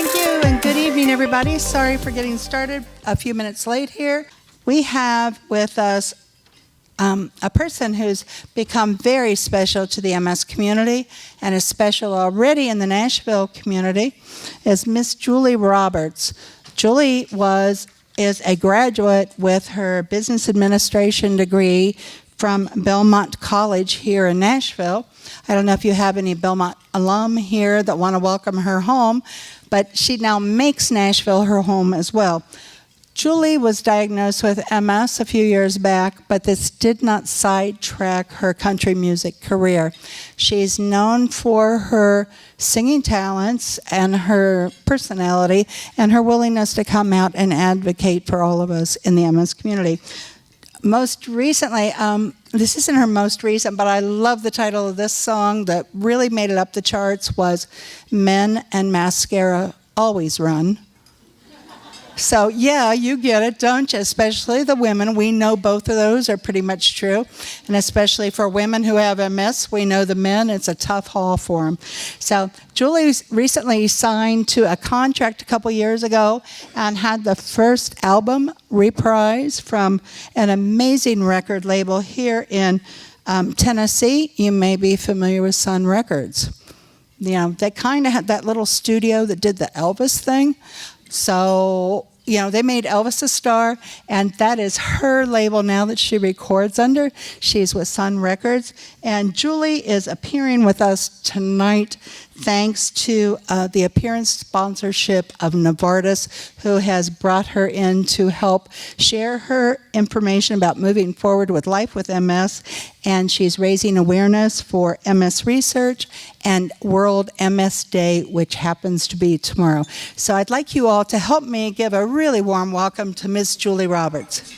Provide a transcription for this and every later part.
Thank you, and good evening, everybody. Sorry for getting started a few minutes late here. We have with us a person who's become very special to the MS community and is special already in the Nashville community, is Miss Julie Roberts. Julie is a graduate with her business administration degree from Belmont College here in Nashville. I don't know if you have any Belmont alum here that want to welcome her home, but she now makes Nashville her home as well. Julie was diagnosed with MS a few years back, but this did not sidetrack her country music career. She's known for her singing talents and her personality and her willingness to come out and advocate for all of us in the MS community. Most recently, this isn't her most recent, but I love the title of this song that really made it up the charts, was Men and Mascara Always Run. So yeah, you get it, don't you? Especially the women. We know both of those are pretty much true. And especially for women who have MS, we know the men, it's a tough haul for them. So Julie recently signed to a contract a couple years ago and had the first album reprise from an amazing record label here in Tennessee. You may be familiar with Sun Records. You know, they kind of had that little studio that did the Elvis thing. So, you know, they made Elvis a star, and that is her label now that she records under. She's with Sun Records, and Julie is appearing with us tonight thanks to the appearance sponsorship of Novartis, who has brought her in to help share her information about moving forward with life with MS, and she's raising awareness for MS research and World MS Day, which happens to be tomorrow. So I'd like you all to help me give a really warm welcome to Miss Julie Roberts.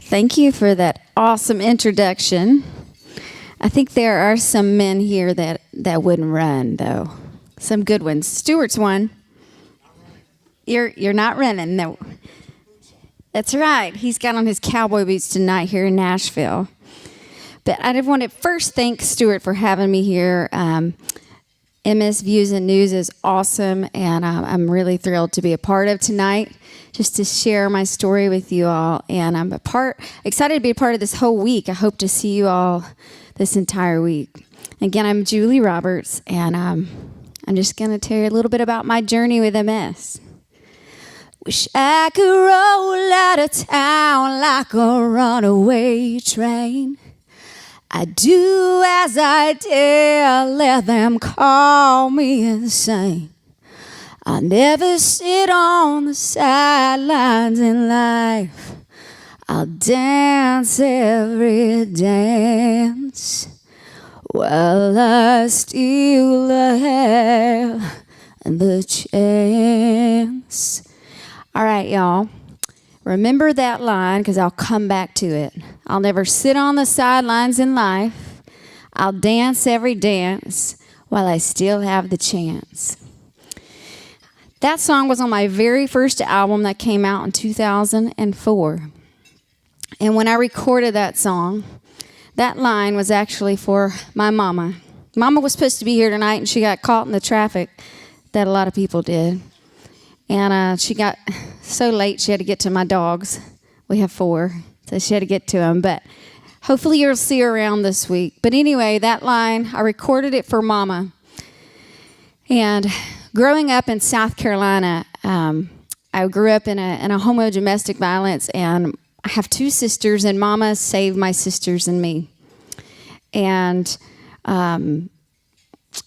Thank you for that awesome introduction. I think there are some men here that wouldn't run, though. Some good ones. Stuart's one. You're not running, no. That's right. He's got on his cowboy boots tonight here in Nashville. But I did want to first thank Stuart for having me here. MS Views and News is awesome, and I'm really thrilled to be a part of tonight, just to share my story with you all. And I'm excited to be a part of this whole week. I hope to see you all this entire week. Again, I'm Julie Roberts, and I'm just going to tell you a little bit about my journey with MS. Wish I could roll out of town like a runaway train. I do as I dare, let them call me insane. I never sit on the sidelines in life. I'll dance every dance while I still have the chance. All right, y'all. Remember that line, because I'll come back to it. I'll never sit on the sidelines in life. I'll dance every dance while I still have the chance. That song was on my very first album that came out in 2004. And when I recorded that song, that line was actually for my mama. Mama was supposed to be here tonight, and she got caught in the traffic that a lot of people did. And she got so late, she had to get to my dogs. We have 4, so she had to get to them. But hopefully you'll see her around this week. But anyway, that line, I recorded it for Mama. And growing up in South Carolina, I grew up in a home of domestic violence, and I have 2 sisters, and Mama saved my sisters and me. And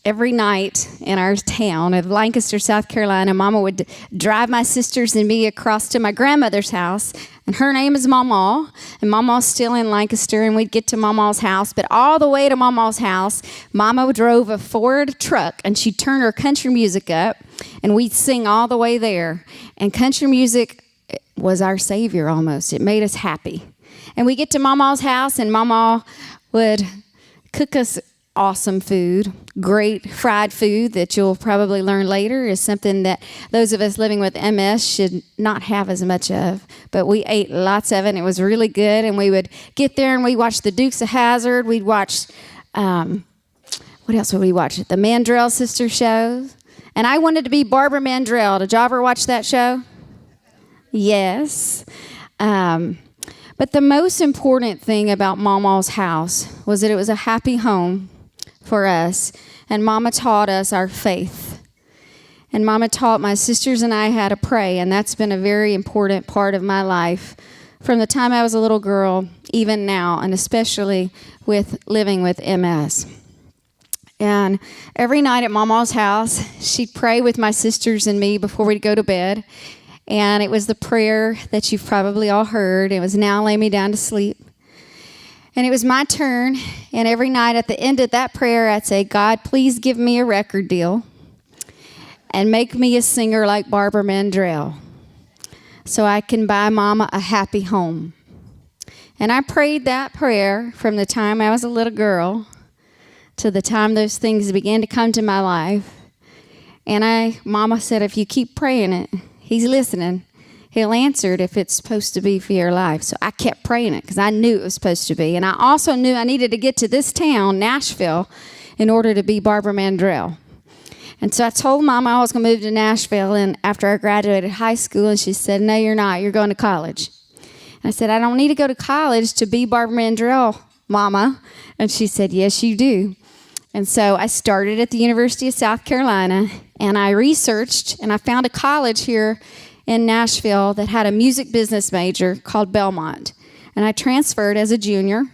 every night in our town of Lancaster, South Carolina, Mama would drive my sisters and me across to my grandmother's house, and her name is Mama, and Mama's still in Lancaster, and we'd get to Mama's house, but all the way to Mama's house, Mama drove a Ford truck, and she'd turn her country music up, and we'd sing all the way there, and country music was our savior almost. It made us happy. And we get to Mama's house, and Mama would cook us awesome food, great fried food that you'll probably learn later is something that those of us living with MS should not have as much of. But we ate lots of it, and it was really good. And we would get there, and we watched the Dukes of Hazzard. We'd watch, what else would we watch? The Mandrell Sister show. And I wanted to be Barbara Mandrell. Did y'all ever watch that show? Yes. But the most important thing about Mama's house was that it was a happy home for us. And Mama taught us our faith. And Mama taught my sisters and I how to pray. And that's been a very important part of my life from the time I was a little girl, even now, and especially with living with MS. And every night at Mama's house, she'd pray with my sisters and me before we'd go to bed. And it was the prayer that you've probably all heard. It was, "Now lay me down to sleep." And it was my turn. And every night at the end of that prayer, I'd say, "God, please give me a record deal and make me a singer like Barbara Mandrell so I can buy Mama a happy home." And I prayed that prayer from the time I was a little girl to the time those things began to come to my life. And Mama said, if you keep praying it, He's listening. He'll answer it if it's supposed to be for your life. So I kept praying it because I knew it was supposed to be. And I also knew I needed to get to this town, Nashville, in order to be Barbara Mandrell. And so I told Mama I was going to move to Nashville and after I graduated high school. And she said, "No, you're not. You're going to college." And I said, "I don't need to go to college to be Barbara Mandrell, Mama." And she said, "Yes, you do." And so I started at the University of South Carolina, and I researched, and I found a college here in Nashville that had a music business major called Belmont. And I transferred as a junior,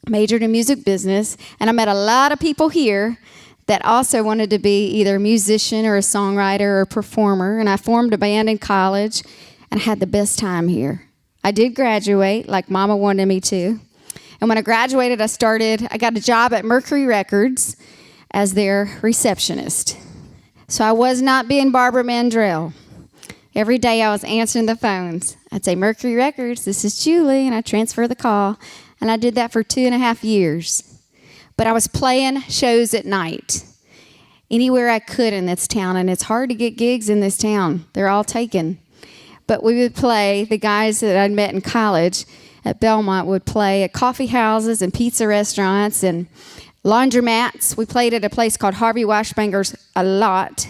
majored in music business, and I met a lot of people here that also wanted to be either a musician or a songwriter or a performer, and I formed a band in college and had the best time here. I did graduate like Mama wanted me to. And when I graduated, I got a job at Mercury Records as their receptionist. So I was not being Barbara Mandrell. Every day I was answering the phones. I'd say, "Mercury Records, this is Julie," and I'd transfer the call. And I did that for 2.5 years. But I was playing shows at night, anywhere I could in this town. And it's hard to get gigs in this town. They're all taken. But we would play, the guys that I'd met in college at Belmont would play at coffee houses and pizza restaurants and laundromats. We played at a place called Harvey Washbanger's a lot.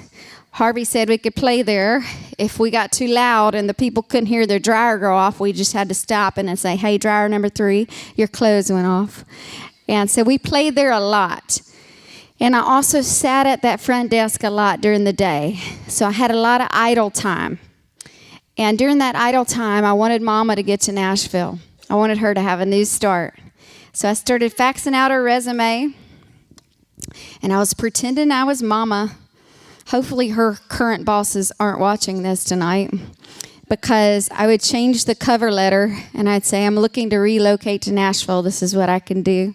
Harvey said we could play there. If we got too loud and the people couldn't hear their dryer go off, we just had to stop and then say, "Hey, dryer number 3, your clothes went off." And so we played there a lot. And I also sat at that front desk a lot during the day. So I had a lot of idle time. And during that idle time, I wanted Mama to get to Nashville. I wanted her to have a new start. So I started faxing out her resume, and I was pretending I was Mama. Hopefully her current bosses aren't watching this tonight, because I would change the cover letter, and I'd say, "I'm looking to relocate to Nashville. This is what I can do."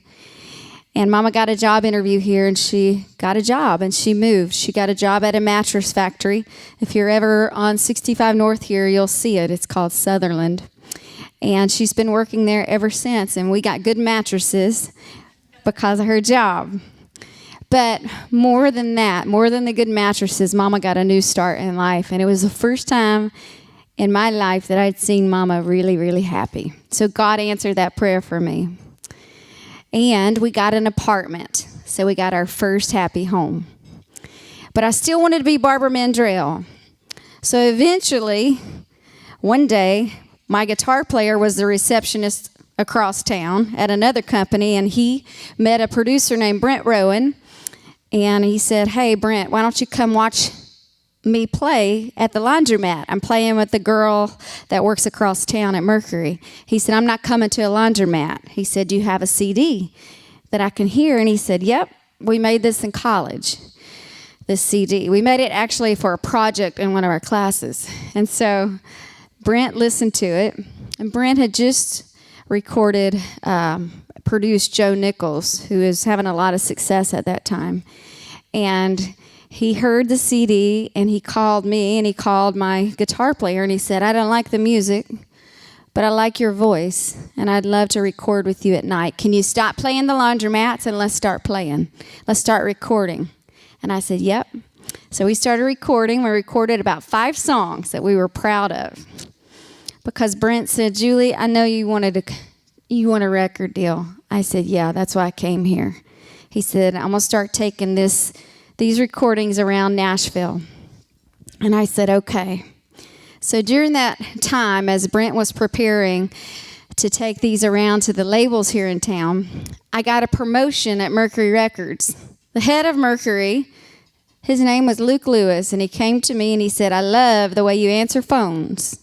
And Mama got a job interview here, and she got a job, and she moved. She got a job at a mattress factory. If you're ever on 65 North here, you'll see it. It's called Sutherland. And she's been working there ever since, and we got good mattresses because of her job. But more than that, more than the good mattresses, Mama got a new start in life, and it was the first time in my life that I'd seen Mama really, really happy. So God answered that prayer for me. And we got an apartment, so we got our first happy home. But I still wanted to be Barbara Mandrell. So eventually, one day, my guitar player was the receptionist across town at another company, and he met a producer named Brent Rowan, and he said, "Hey, Brent, why don't you come watch me play at the laundromat? I'm playing with the girl that works across town at Mercury." He said, "I'm not coming to a laundromat." He said, "Do you have a CD that I can hear?" And he said, "Yep, we made this in college, this CD. We made it actually for a project in one of our classes." And so Brent listened to it, and Brent had just produced Joe Nichols, who was having a lot of success at that time. And he heard the CD, and he called me, and he called my guitar player, and he said, "I don't like the music, but I like your voice, and I'd love to record with you at night. Can you stop playing the laundromats and let's start playing? Let's start recording." And I said, "Yep." So we started recording. We recorded about 5 songs that we were proud of. Because Brent said, "Julie, I know you want a record deal." I said, "Yeah, that's why I came here." He said, "I'm going to start taking these recordings around Nashville." And I said, "Okay." So during that time, as Brent was preparing to take these around to the labels here in town, I got a promotion at Mercury Records. The head of Mercury, his name was Luke Lewis, and he came to me and he said, "I love the way you answer phones,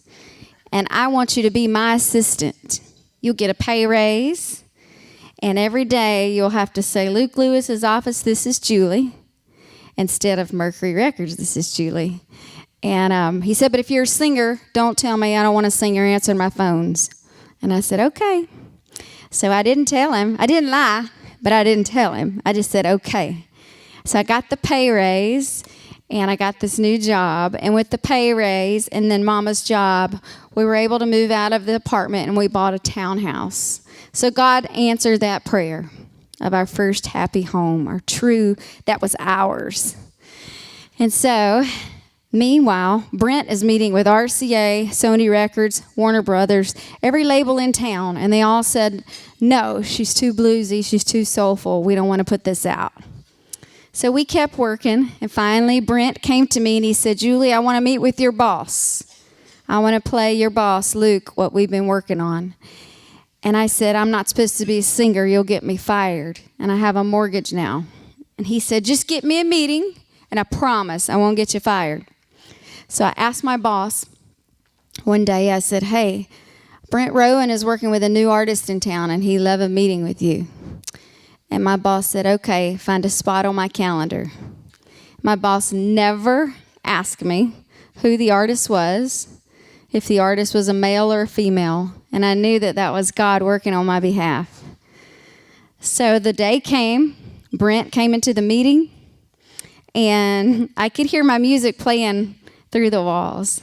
and I want you to be my assistant. You'll get a pay raise, and every day you'll have to say, 'Luke Lewis's office, this is Julie,' instead of Mercury Records, this is Julie." And he said, "But if you're a singer, don't tell me I don't want a singer answering my phones." And I said, "Okay." So I didn't tell him. I didn't lie, but I didn't tell him. I just said, "Okay." So I got the pay raise, and I got this new job. And with the pay raise and then Mama's job, we were able to move out of the apartment, and we bought a townhouse. So God answered that prayer of our first happy home, that was ours. And so, meanwhile, Brent is meeting with RCA, Sony Records, Warner Brothers, every label in town, and they all said, "No, she's too bluesy, she's too soulful, we don't want to put this out." So we kept working, and finally Brent came to me and he said, "Julie, I want to meet with your boss. I want to play your boss, Luke, what we've been working on." And I said, "I'm not supposed to be a singer, you'll get me fired, and I have a mortgage now." And he said, "Just get me a meeting, and I promise I won't get you fired." So I asked my boss one day, I said, "Hey, Brent Rowan is working with a new artist in town, and he'd love a meeting with you." And my boss said, "Okay, find a spot on my calendar." My boss never asked me who the artist was, if the artist was a male or a female, and I knew that that was God working on my behalf. So the day came, Brent came into the meeting, and I could hear my music playing through the walls.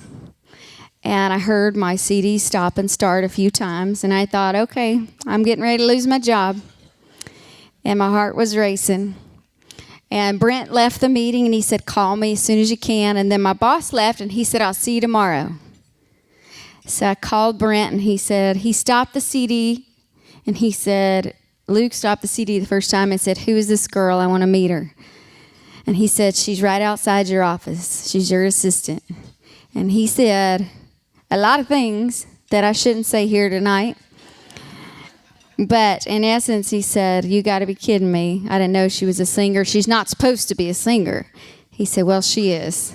And I heard my CD stop and start a few times, and I thought, okay, I'm getting ready to lose my job. And my heart was racing. And Brent left the meeting, and he said, "Call me as soon as you can." And then my boss left, and he said, "I'll see you tomorrow." So I called Brent, and he said, he stopped the CD, and he said, Luke stopped the CD the first time and said, "Who is this girl? I want to meet her." And he said, "She's right outside your office. She's your assistant." And he said a lot of things that I shouldn't say here tonight. But in essence, he said, "You got to be kidding me. I didn't know she was a singer. She's not supposed to be a singer." He said, "Well, she is."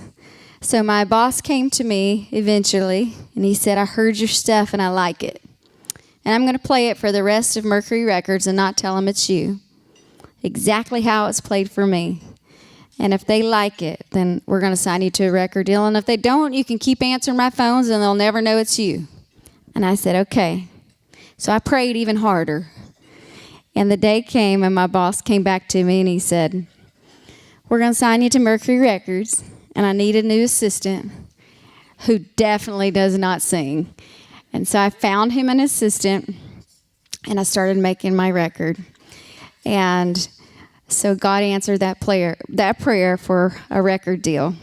So my boss came to me eventually, and he said, "I heard your stuff, and I like it. And I'm going to play it for the rest of Mercury Records and not tell them it's you. Exactly how it's played for me. And if they like it, then we're going to sign you to a record deal. And if they don't, you can keep answering my phones, and they'll never know it's you." And I said, "Okay." So I prayed even harder. And the day came, and my boss came back to me, and he said, "We're going to sign you to Mercury Records, and I need a new assistant who definitely does not sing." And so I found him an assistant, and I started making my record. And so God answered that prayer for a record deal.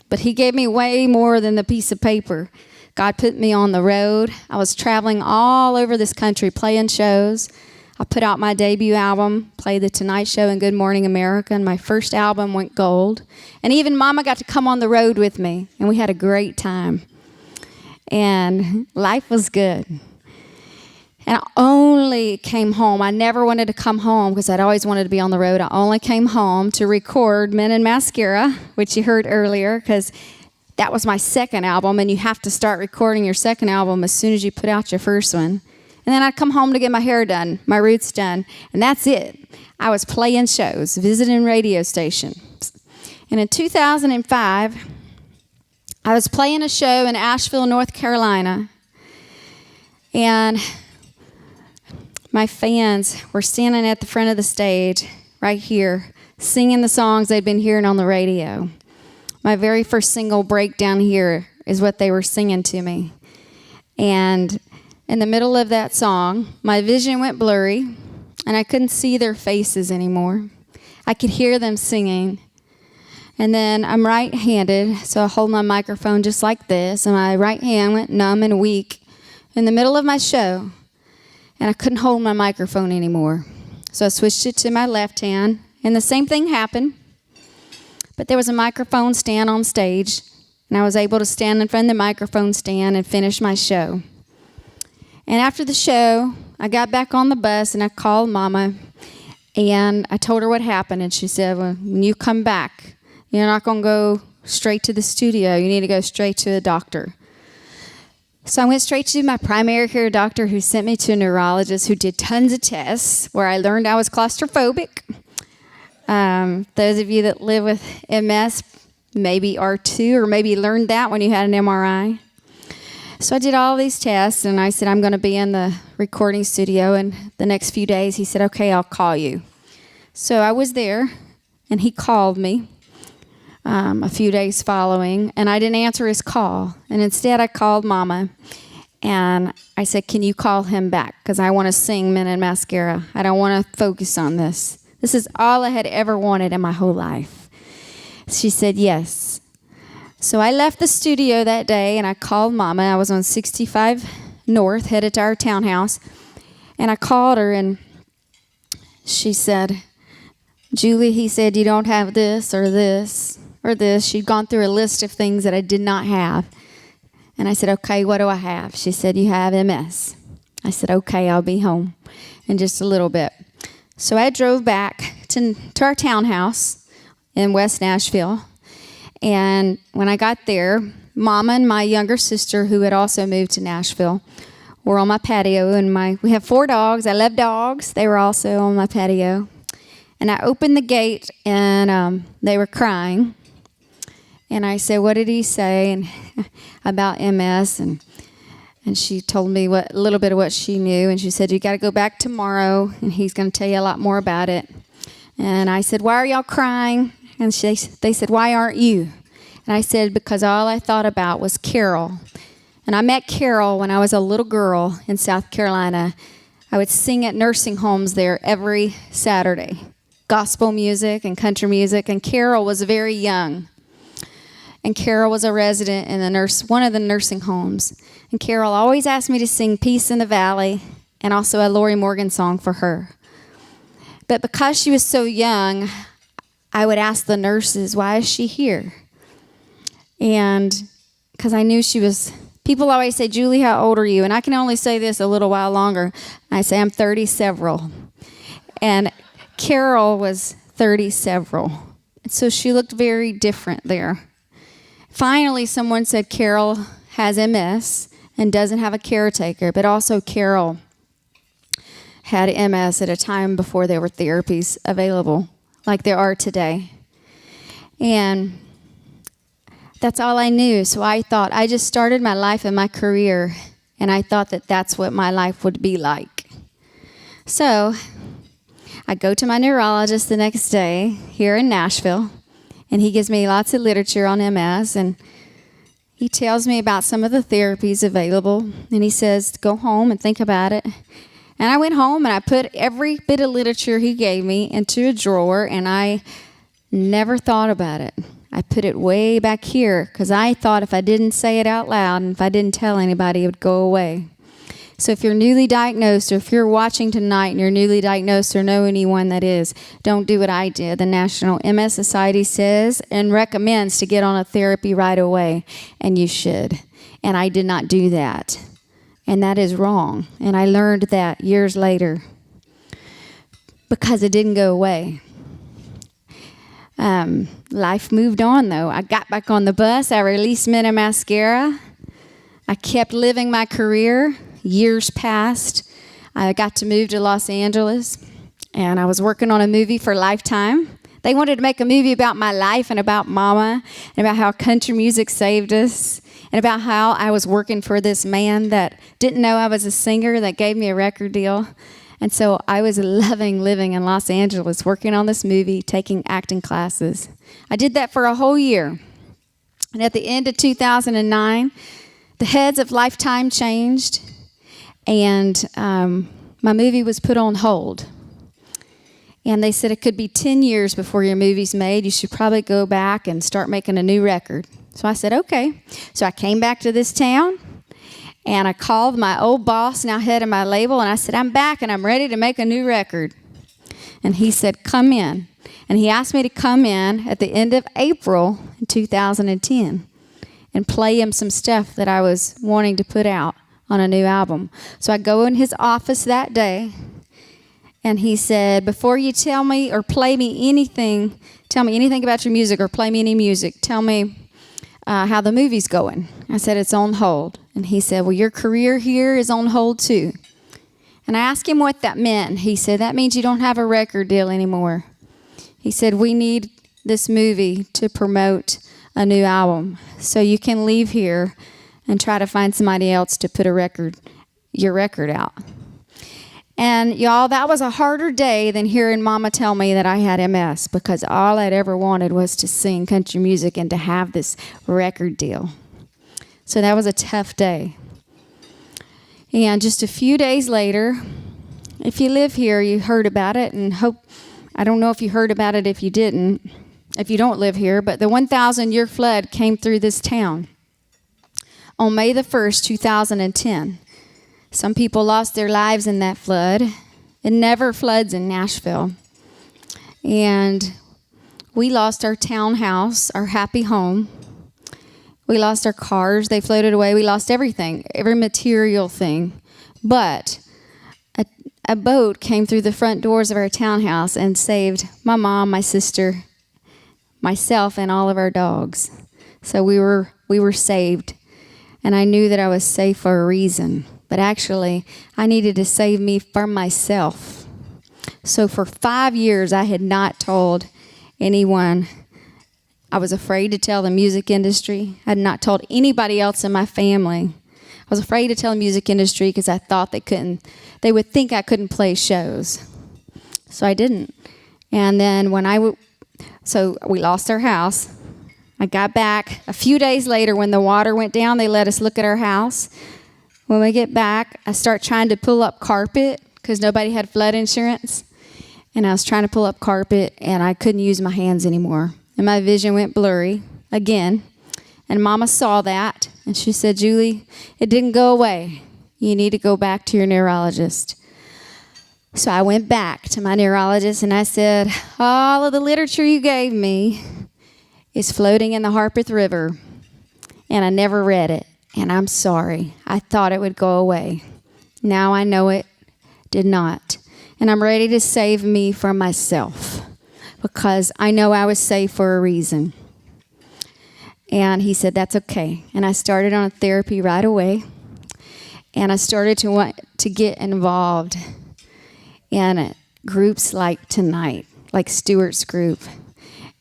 But he gave me way more than the piece of paper. God put me on the road. I was traveling all over this country playing shows. I put out my debut album, played The Tonight Show and Good Morning America, and my first album went gold. And even Mama got to come on the road with me, and we had a great time. And life was good. And I only came home. I never wanted to come home because I'd always wanted to be on the road. I only came home to record Men in Mascara, which you heard earlier, because that was my second album, and you have to start recording your second album as soon as you put out your first one. And then I'd come home to get my hair done, my roots done, and that's it. I was playing shows, visiting radio stations. And in 2005, I was playing a show in Asheville, North Carolina, and my fans were standing at the front of the stage right here, singing the songs they'd been hearing on the radio. My very first single, "Break Down Here," is what they were singing to me. And in the middle of that song, my vision went blurry, and I couldn't see their faces anymore. I could hear them singing. And then I'm right-handed, so I hold my microphone just like this, and my right hand went numb and weak in the middle of my show, and I couldn't hold my microphone anymore. So I switched it to my left hand, and the same thing happened, but there was a microphone stand on stage, and I was able to stand in front of the microphone stand and finish my show. And after the show, I got back on the bus, and I called Mama, and I told her what happened, and she said, well, when you come back, you're not going to go straight to the studio. You need to go straight to a doctor. So I went straight to my primary care doctor, who sent me to a neurologist who did tons of tests, where I learned I was claustrophobic. Those of you that live with MS maybe are too, or maybe learned that when you had an MRI. So I did all these tests, and I said, I'm going to be in the recording studio. And the next few days, he said, okay, I'll call you. So I was there, and he called me a few days following, and I didn't answer his call. And instead, I called Mama, and I said, can you call him back? Because I want to sing Men in Mascara. I don't want to focus on this. This is all I had ever wanted in my whole life. She said, yes. So I left the studio that day, and I called Mama. I was on 65 North, headed to our townhouse. And I called her, and she said, Julie, he said, you don't have this or this or this. She'd gone through a list of things that I did not have. And I said, okay, what do I have? She said, you have MS. I said, okay, I'll be home in just a little bit. So I drove back to our townhouse in West Nashville. And when I got there, Mama and my younger sister, who had also moved to Nashville, were on my patio. And we have 4 dogs. I love dogs. They were also on my patio. And I opened the gate, and they were crying. And I said, what did he say and about MS? And she told me a little bit of what she knew. And she said, you got to go back tomorrow, and he's going to tell you a lot more about it. And I said, why are y'all crying? And they said, why aren't you? And I said, because all I thought about was Carol. And I met Carol when I was a little girl in South Carolina. I would sing at nursing homes there every Saturday, gospel music and country music. And Carol was very young. And Carol was a resident in one of the nursing homes. And Carol always asked me to sing Peace in the Valley and also a Lori Morgan song for her. But because she was so young, I would ask the nurses, why is she here? And because I knew people always say, Julie, how old are you? And I can only say this a little while longer. I say, I'm 30 several. And Carol was 30 several. And so she looked very different there. Finally, someone said Carol has MS and doesn't have a caretaker, but also Carol had MS at a time before there were therapies available like there are today. And that's all I knew. So I thought, I just started my life and my career, and I thought that that's what my life would be like. So I go to my neurologist the next day here in Nashville, and he gives me lots of literature on MS, and he tells me about some of the therapies available, and he says, go home and think about it. And I went home, and I put every bit of literature he gave me into a drawer, and I never thought about it. I put it way back here because I thought if I didn't say it out loud and if I didn't tell anybody, it would go away. So if you're newly diagnosed, or if you're watching tonight and you're newly diagnosed or know anyone that is, don't do what I did. The National MS Society says and recommends to get on a therapy right away, and you should. And I did not do that. And that is wrong. And I learned that years later because it didn't go away. Life moved on, though. I got back on the bus. I released Men in Mascara. I kept living my career. Years passed. I got to move to Los Angeles, and I was working on a movie for Lifetime. They wanted to make a movie about my life and about Mama and about how country music saved us and about how I was working for this man that didn't know I was a singer that gave me a record deal. And so I was loving living in Los Angeles, working on this movie, taking acting classes. I did that for a whole year. And at the end of 2009, the heads of Lifetime changed. And my movie was put on hold. And they said it could be 10 years before your movie's made. You should probably go back and start making a new record. So I said, okay. So I came back to this town, and I called my old boss, now head of my label, and I said, I'm back, and I'm ready to make a new record. And he said, come in. And he asked me to come in at the end of April in 2010 and play him some stuff that I was wanting to put out on a new album. So I go in his office that day, and he said, before you tell me or play me anything, tell me anything about your music or play me any music, tell me how the movie's going. I said, it's on hold. And he said, well, your career here is on hold too. And I asked him what that meant. He said, that means you don't have a record deal anymore. He said, we need this movie to promote a new album. So you can leave here and try to find somebody else to put your record out. And y'all, that was a harder day than hearing Mama tell me that I had MS, because all I'd ever wanted was to sing country music and to have this record deal. So that was a tough day. And just a few days later, if you live here, you heard about it, and I don't know if you heard about it if you didn't, if you don't live here, but the 1,000-year flood came through this town on May the 1st, 2010. Some people lost their lives in that flood. It never floods in Nashville. And we lost our townhouse, our happy home. We lost our cars. They floated away. We lost everything, every material thing. But a boat came through the front doors of our townhouse and saved my mom, my sister, myself, and all of our dogs. So we were saved. And I knew that I was safe for a reason. But actually, I needed to save me from myself. So for 5 years, I had not told anyone. I was afraid to tell the music industry. I had not told anybody else in my family. I was afraid to tell the music industry because I thought they would think I couldn't play shows. So I didn't. And then so we lost our house. I got back a few days later when the water went down. They let us look at our house. When we get back, I start trying to pull up carpet because nobody had flood insurance. And I was trying to pull up carpet, and I couldn't use my hands anymore. And my vision went blurry again. And Mama saw that, and she said, Julie, it didn't go away. You need to go back to your neurologist. So I went back to my neurologist, and I said, all of the literature you gave me is floating in the Harpeth River, and I never read it. And I'm sorry. I thought it would go away. Now I know it did not. And I'm ready to save me from myself because I know I was saved for a reason. And he said, that's okay. And I started on therapy right away. And I started to want to get involved in groups like tonight, like Stuart's group.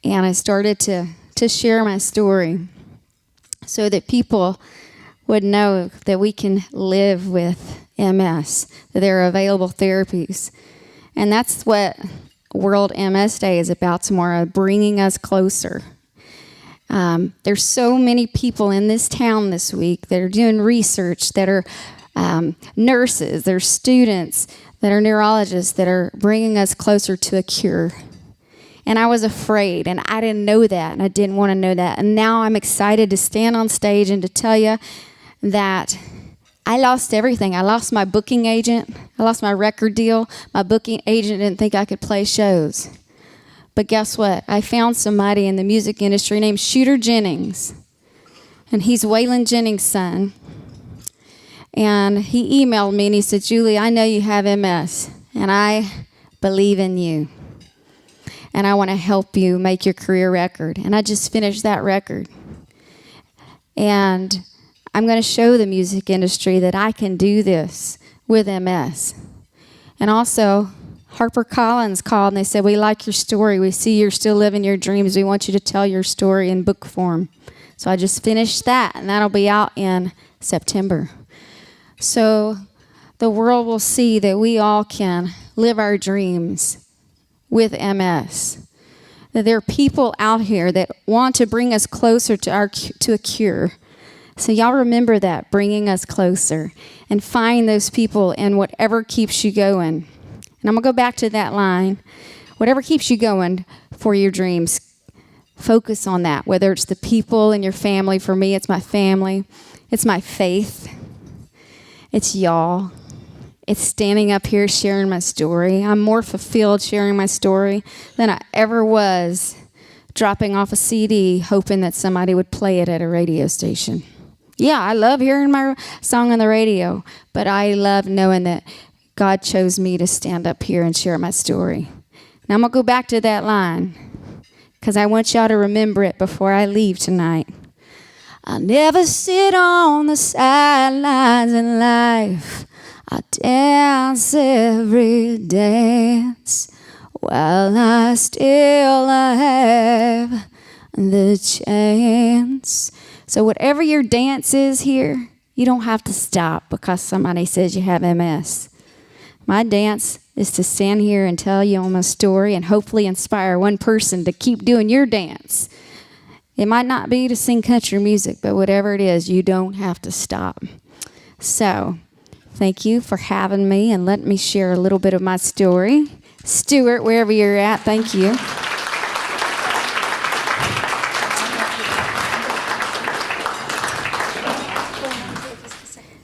And I started to share my story so that people would know that we can live with MS, that there are available therapies. And that's what World MS Day is about tomorrow, bringing us closer. There's so many people in this town this week that are doing research, that are nurses, there's students that are neurologists that are bringing us closer to a cure. And I was afraid, and I didn't know that, and I didn't want to know that. And now I'm excited to stand on stage and to tell you that I lost everything. I lost my booking agent. I lost my record deal. My booking agent didn't think I could play shows. But guess what? I found somebody in the music industry named Shooter Jennings. And he's Waylon Jennings' son. And he emailed me and he said, Julie, I know you have MS. And I believe in you. And I want to help you make your career record. And I just finished that record. And I'm going to show the music industry that I can do this with MS. And also, HarperCollins called and they said, we like your story. We see you're still living your dreams. We want you to tell your story in book form. So I just finished that, and that'll be out in September. So the world will see that we all can live our dreams with MS. That there are people out here that want to bring us closer to a cure. So y'all remember that, bringing us closer, and find those people in whatever keeps you going. And I'm going to go back to that line. Whatever keeps you going for your dreams, focus on that, whether it's the people in your family. For me, it's my family. It's my faith. It's y'all. It's standing up here sharing my story. I'm more fulfilled sharing my story than I ever was dropping off a CD hoping that somebody would play it at a radio station. Yeah, I love hearing my song on the radio, but I love knowing that God chose me to stand up here and share my story. Now I'm going to go back to that line because I want y'all to remember it before I leave tonight. I'll never sit on the sidelines in life. I dance every dance while I still have the chance. So whatever your dance is here, you don't have to stop because somebody says you have MS. My dance is to stand here and tell you my story and hopefully inspire one person to keep doing your dance. It might not be to sing country music, but whatever it is, you don't have to stop. So thank you for having me and letting me share a little bit of my story. Stuart, wherever you're at, thank you.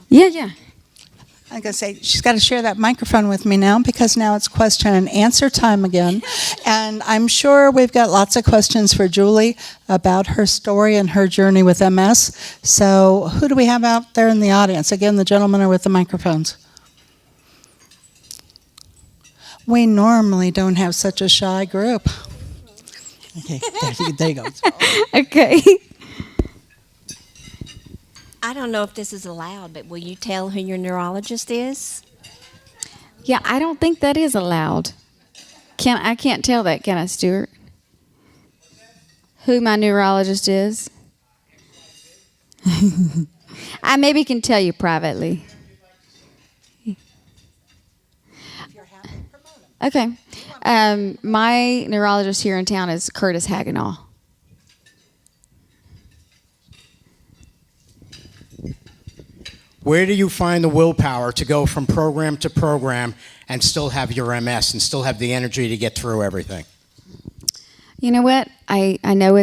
Yeah. I'm going to say, she's got to share that microphone with me now because now it's question and answer time again. And I'm sure we've got lots of questions for Julie about her story and her journey with MS. So who do we have out there in the audience? Again, the gentlemen are with the microphones. We normally don't have such a shy group. Okay, there you go. Okay. I don't know if this is allowed, but will you tell who your neurologist is? Yeah, I don't think that is allowed. I can't tell that, can I, Stuart? Who my neurologist is? I maybe can tell you privately. Okay. My neurologist here in town is Curtis Hagenall. Where do you find the willpower to go from program to program and still have your MS and still have the energy to get through everything? You know what? I know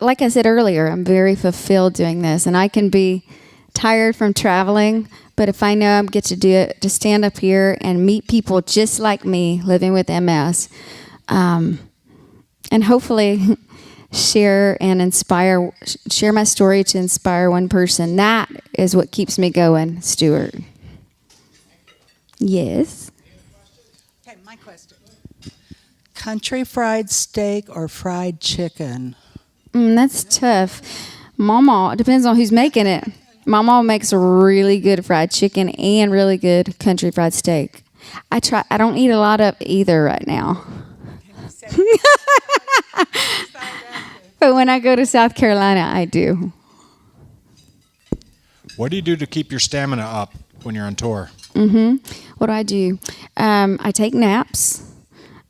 like I said earlier, I'm very fulfilled doing this, and I can be tired from traveling, but if I know I get to do it, to stand up here and meet people just like me living with MS, and hopefully share my story to inspire one person. That is what keeps me going, Stuart. Yes? Okay, my question. Country fried steak or fried chicken? That's tough. Mama, it depends on who's making it. My mom makes really good fried chicken and really good country fried steak. I don't eat a lot of either right now. But when I go to South Carolina, I do. What do you do to keep your stamina up when you're on tour? What do? I take naps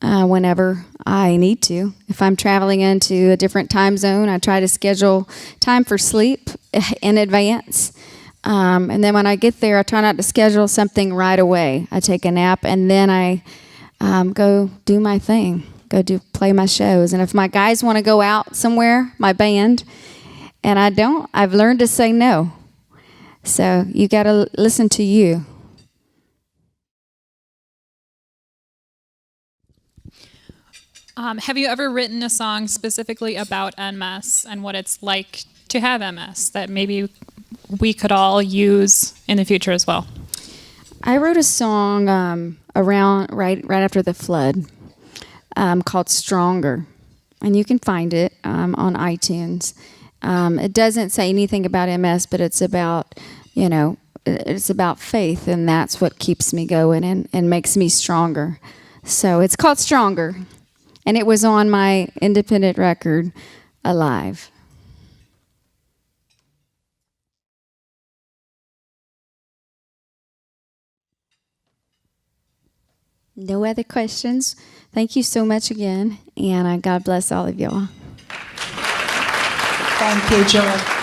whenever I need to. If I'm traveling into a different time zone, I try to schedule time for sleep in advance. And then when I get there, I try not to schedule something right away. I take a nap, and then I go do my thing. Play my shows. And if my guys want to go out somewhere, my band, and I don't, I've learned to say no. So you got to listen to you. Have you ever written a song specifically about MS and what it's like to have MS that maybe we could all use in the future as well? I wrote a song around right after the flood. Called Stronger, and you can find it on iTunes. It doesn't say anything about MS, but it's about, it's about faith, and that's what keeps me going and makes me stronger. So it's called Stronger, and it was on my independent record, Alive. No other questions? Thank you so much again, and God bless all of y'all. Thank you, Joel.